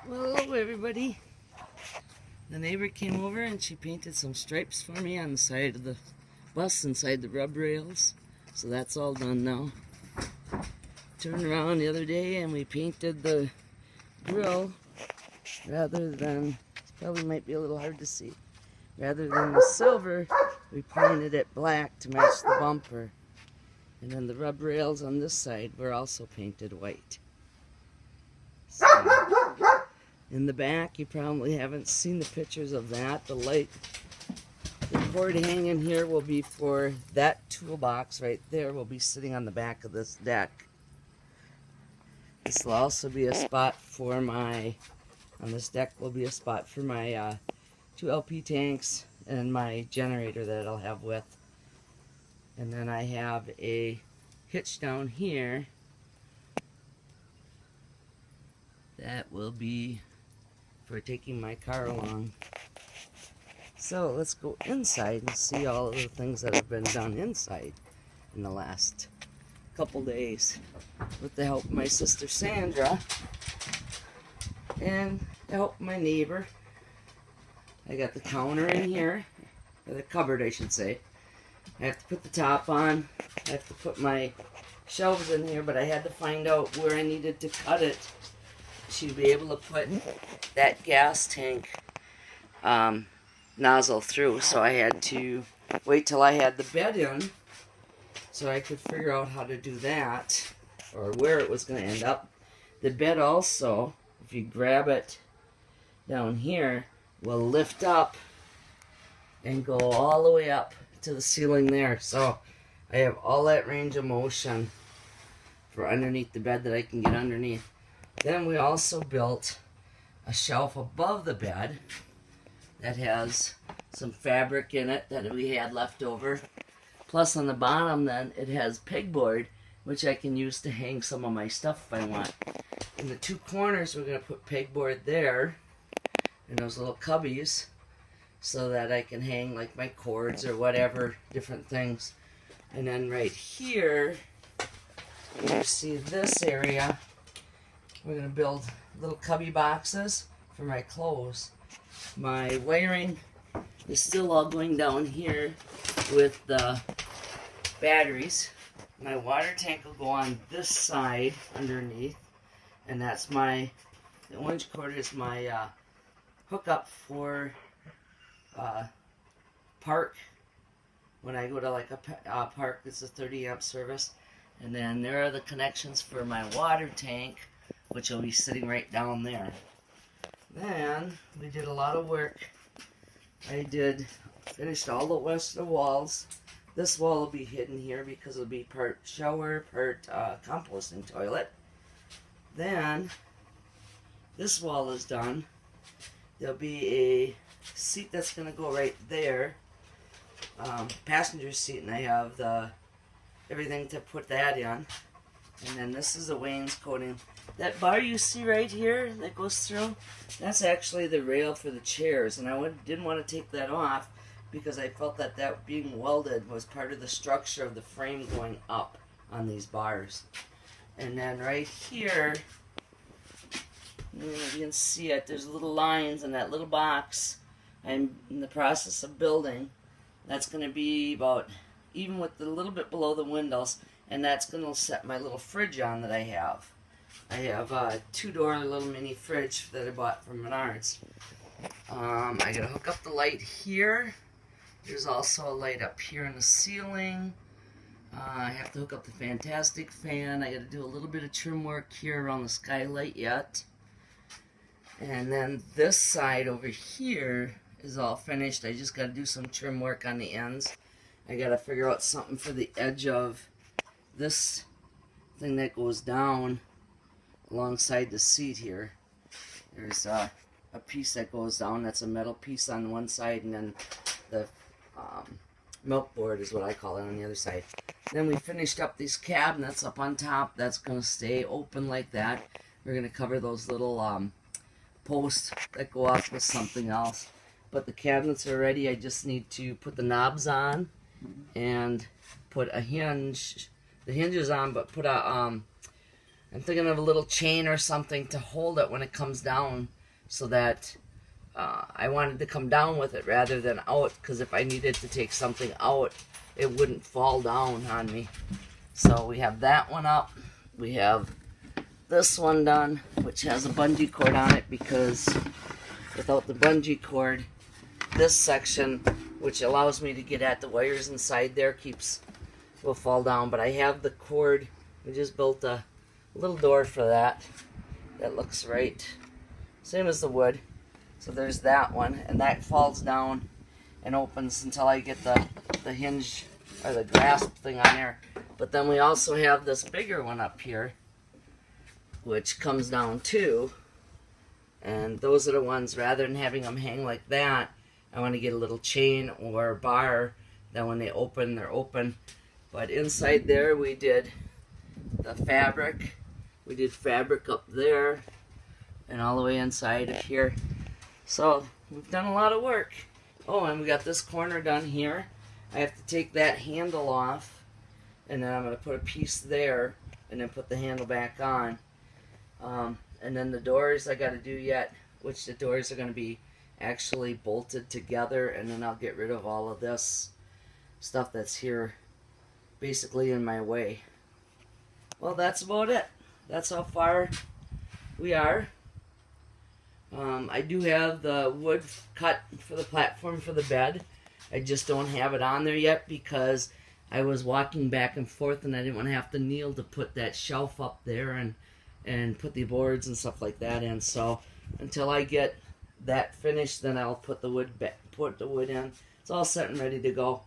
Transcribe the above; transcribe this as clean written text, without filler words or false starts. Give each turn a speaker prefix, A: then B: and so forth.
A: Well, hello everybody. The neighbor came over and she painted some stripes for me on the side of the bus inside the rub rails. So that's all done now. Turned around the other day and we painted the grill rather than, it probably might be a little hard to see, rather than the silver, we painted it black to match the bumper. And then the rub rails on this side were also painted white. So, in the back, you probably haven't seen the pictures of that. The cord hanging here will be for that toolbox right there. Will be sitting on the back of this deck. This will also be a spot for my, on this deck will be a spot for my 2 LP tanks and my generator that I'll have with. And then I have a hitch down here that will be for taking my car along. So let's go inside and see all of the things that have been done inside in the last couple days with the help of my sister Sandra and the help of my neighbor. I got the counter in here, or the cupboard I should say. I have to put the top on. I have to put my shelves in here, but I had to find out where I needed to cut it to be able to put that gas tank nozzle through. So I had to wait till I had the bed in so I could figure out how to do that or where it was going to end up. The bed also, if you grab it down here, will lift up and go all the way up to the ceiling there. So I have all that range of motion for underneath the bed that I can get underneath. Then we also built a shelf above the bed that has some fabric in it that we had left over. Plus on the bottom then it has pegboard, which I can use to hang some of my stuff if I want. In the 2 corners we're going to put pegboard there in those little cubbies so that I can hang like my cords or whatever, different things. And then right here, you see this area, we're going to build little cubby boxes for my clothes. My wiring is still all going down here with the batteries. My water tank will go on this side underneath, and that's the orange cord is my hookup for park. When I go to like a park, it's a 30 amp service. And then there are the connections for my water tank, which will be sitting right down there. Then we did a lot of work. I finished all the western walls. This wall will be hidden here because it'll be part shower, part composting toilet. Then this wall is done. There'll be a seat that's going to go right there, passenger seat, and I have everything to put that in. And then this is the wainscoting. That bar you see right here that goes through, that's actually the rail for the chairs, and I didn't want to take that off because I felt that being welded was part of the structure of the frame going up on these bars. And then right here, you can see it, there's little lines in that little box I'm in the process of building. That's going to be about even with a little bit below the windows, and that's going to set my little fridge on that I have. I have a 2-door little mini fridge that I bought from Menards. I got to hook up the light here. There's also a light up here in the ceiling. I have to hook up the Fantastic fan. I got to do a little bit of trim work here around the skylight yet. And then this side over here is all finished. I just got to do some trim work on the ends. I got to figure out something for the edge of this thing that goes down alongside the seat here. There's a piece that goes down. That's a metal piece on one side, and then the milk board is what I call it on the other side. Then we finished up these cabinets up on top. That's going to stay open like that. We're going to cover those little posts that go off with something else. But the cabinets are ready. I just need to put the knobs on and put a hinge. The hinge is on, but put a I'm thinking of a little chain or something to hold it when it comes down, so that I wanted to come down with it rather than out, because if I needed to take something out, it wouldn't fall down on me. So we have that one up. We have this one done, which has a bungee cord on it, because without the bungee cord, this section, which allows me to get at the wires inside there, will fall down. But I have the cord. We just built a little door for that. That looks right. Same as the wood. So there's that one, and that falls down and opens until I get the hinge or the grasp thing on there. But then we also have this bigger one up here, which comes down too. And those are the ones, rather than having them hang like that, I want to get a little chain or bar that when they open, they're open. But inside there we did the fabric. We did fabric up there and all the way inside of here. So we've done a lot of work. Oh, and we got this corner done here. I have to take that handle off, and then I'm going to put a piece there and then put the handle back on. And then the doors I got to do yet, which the doors are going to be actually bolted together, and then I'll get rid of all of this stuff that's here basically in my way. Well, that's about it. That's how far we are. I do have the wood cut for the platform for the bed. I just don't have it on there yet because I was walking back and forth and I didn't want to have to kneel to put that shelf up there and put the boards and stuff like that in. So until I get that finished, then I'll put the wood in. It's all set and ready to go.